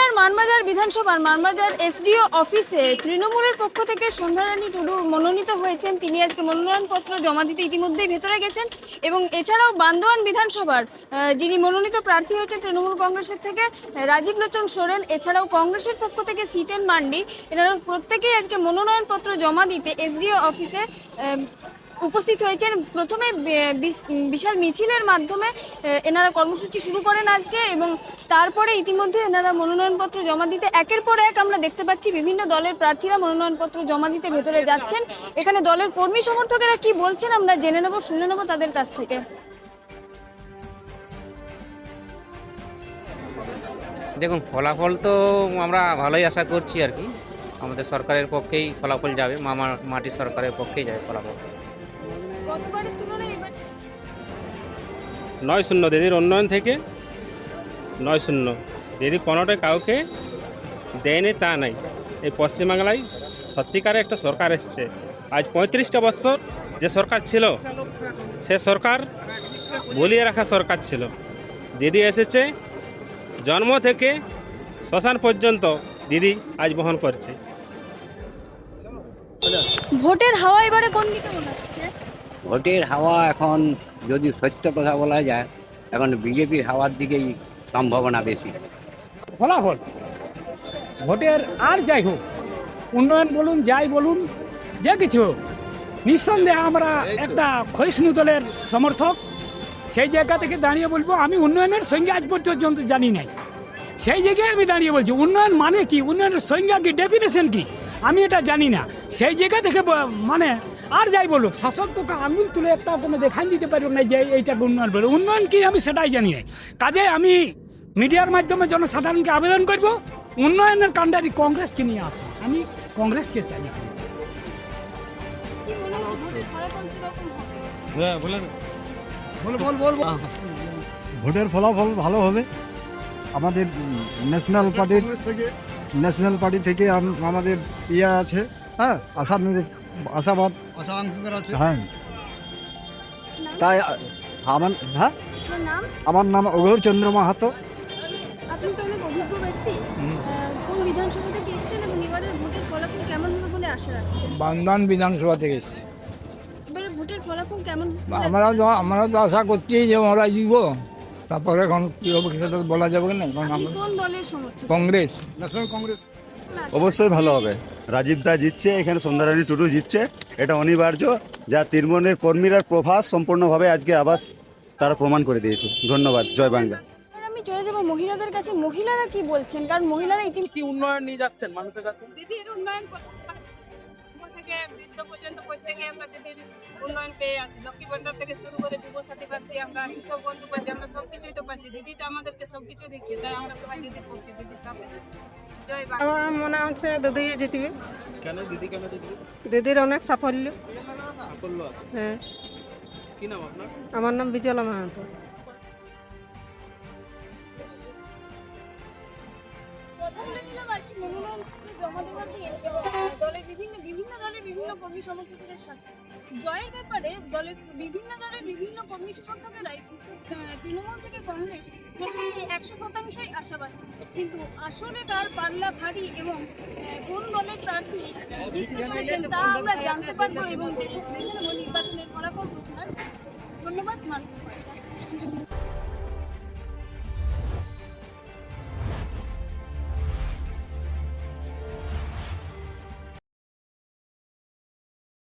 বর্ধমানের মানবাজার বিধানসভার মানবাজার এসডিও অফিসে তৃণমূলের পক্ষ থেকে সন্ধ্যারানী টুডু মনোনীত হয়েছেন। তিনি আজকে মনোনয়নপত্র জমা দিতে ইতিমধ্যেই ভেতরে গেছেন এবং এছাড়াও বান্দোয়ান বিধানসভার যিনি মনোনীত প্রার্থী হয়েছেন তৃণমূল কংগ্রেসের থেকে রাজীব লোচন সোরেন, এছাড়াও কংগ্রেসের পক্ষ থেকে সিতেন মান্ডি, এনারা প্রত্যেকেই আজকে মনোনয়নপত্র জমা দিতে এসডিও অফিসে উপস্থিত হয়েছেন। প্রথমে বিশাল মিছিলের মাধ্যমে এনারা কর্মসূচি শুরু করেন আজকে এবং তারপরে ইতিমধ্যে এনারা মনোনয়নপত্র জমা দিতে একের পর এক আমরা দেখতে পাচ্ছি বিভিন্ন দলের প্রার্থীরা মনোনয়নপত্র জমা দিতে ভেতরে যাচ্ছেন। এখানে দলের কর্মী সমর্থকেরা কি বলছেন আমরা জেনে নেব, শুনে নেব তাদের কাছ থেকে। দেখুন, ফলাফল তো আমরা ভালোই আশা করছি আর কি। আমাদের সরকারের পক্ষেই ফলাফল যাবে, মাটি সরকারের পক্ষেই যাবে ফলাফল। গতবারের তুলনায় এবার 9-0 দিদির উন্নয়ন থেকে 9-0। দিদি কোনোটাই কাউকে দেয়নি তা নাই। এই পশ্চিমবাংলায় সত্যিকারে একটা সরকার এসছে। আজ 35টা বছর যে সরকার ছিল সে সরকার বলিয়ে রাখা সরকার ছিল। দিদি এসেছে, জন্ম থেকে শ্মশান পর্যন্ত দিদি আজ বহন করছে। ভোটের হাওয়া এবারে কোন দিকে মনে হচ্ছে? ভোটের হাওয়া এখন যদি সত্য কথা বলা যায়, এখন বিজেপির হাওয়ার দিকেই সম্ভাবনা বেশি। ফলাফল ভোটের আর যাই হোক, উন্নয়ন বলুন যাই বলুন, যে কিছু নিঃসন্দেহে আমরা একটা ক্ষয়িষ্ণু দলের সমর্থক। সেই জায়গা থেকে দাঁড়িয়ে বলবো, আমি উন্নয়নের সংজ্ঞা আজ পর্যন্ত জানি নাই। সেই জায়গায় আমি দাঁড়িয়ে বলছি উন্নয়ন মানে কি, উন্নয়নের সংজ্ঞা কি, ডেফিনেশন কি, আমি এটা জানি না। সেই জায়গা থেকে মানে আর যাই বলুক, শাসক পক্ষ আঙুল তুলে একটা কোনো দেখান দিতে পারবে না যে এইটাকে উন্নয়ন বলে। উন্নয়ন কি আমি সেটাই জানি না। কাজে আমি মিডিয়ার মাধ্যমে জনসাধারণকে আবেদন করব, উন্নয়নের কাণ্ডারি কংগ্রেসকে নিয়ে আসুন। আমি কংগ্রেসকে চাই। কি মনে হচ্ছে ভোটের ফলাফল কিরকম হবে? ভোটের ফলাফল ভালো হবে। আমাদের ন্যাশনাল পার্টি থেকে আমাদের ইয়ে আছে, হ্যাঁ, আশাবাদ আছে, হ্যাঁ। তাই আমার নাম অঘোর চন্দ্র মাহাতো। আপনি তো অনেক অভিজ্ঞ ব্যক্তি, কোন বিধানসভা থেকে এসেছেন এবং এবারের ভোটের ফলাফল কেমন হবে বলে আশা রাখছেন? বান্দোয়ান বিধানসভা থেকে এসেছি। এবারে ভোটের ফলাফল কেমন? আমরা তো আশা করছি যে ওরা জিতবো, তারপরে এখন কি হবে সেটা বলা যাবে না। আপনি কোন দলের সমর্থক? কংগ্রেস। ন্যাশনাল কংগ্রেস অবশ্যই ভালো হবে। রাজীব দা জিতছে, এখানে সন্ধ্যারানী টুডু জিতছে, এটা অনিবার্য। যা তৃণমূলের কর্মীরা প্রভাস সম্পূর্ণভাবে আজকে আবাস তারা প্রমাণ করে দিয়েছে। ধন্যবাদ। জয় বাংলা। আমি চলে যাবো মহিলাদের কাছে। মহিলারা কি বলছেন? কারণ মহিলারা কি উন্নয়ন নিয়ে যাচ্ছেন মানুষের কাছে? দিদির উন্নয়ন থেকে বৃদ্ধ পর্যন্ত প্রত্যেকে আমরা দিদির উন্নয়ন পেয়ে আছি। লক্ষ্মী ভান্ডার থেকে শুরু করে যুবসাথী পাচ্ছি, আমরা কৃষক বন্ধু পাচ্ছি, আমরা সবকিছুই তো পাচ্ছি। দিদিটা আমাদেরকে সবকিছু দিচ্ছে, তাই আমরা সবাই দিদির পক্ষে, দিদির সাথে। জয় বাংলা। আমার মনে হচ্ছে দিদি জিতবে। কেন দিদি কেন জিতবে? দিদির অনেক সাফল্য আছে। হ্যাঁ। কি নাম আপনার? আমার নাম বিজলা মাহাতো। কথা বলে নিলাম আজকে মনোনয়নপত্র জমা দেওয়ার দিন এবং দলের বিভিন্ন দলের বিভিন্ন কর্মী সমর্থকদের সাথে জয়ের ব্যাপারে দলের বিভিন্ন দলের বিভিন্ন কর্মী সমর্থকেরাই তৃণমূল থেকে কংগ্রেস প্রত্যেকে 100% আশাবাদী, কিন্তু আসলে তার পাল্লা ভারী এবং কোন দলের প্রার্থী জিততে চলেছেন তা আমরা জানতে পারবো এবং দেখে নেব নির্বাচনের ফলাফল ঘোষণার। ধন্যবাদ।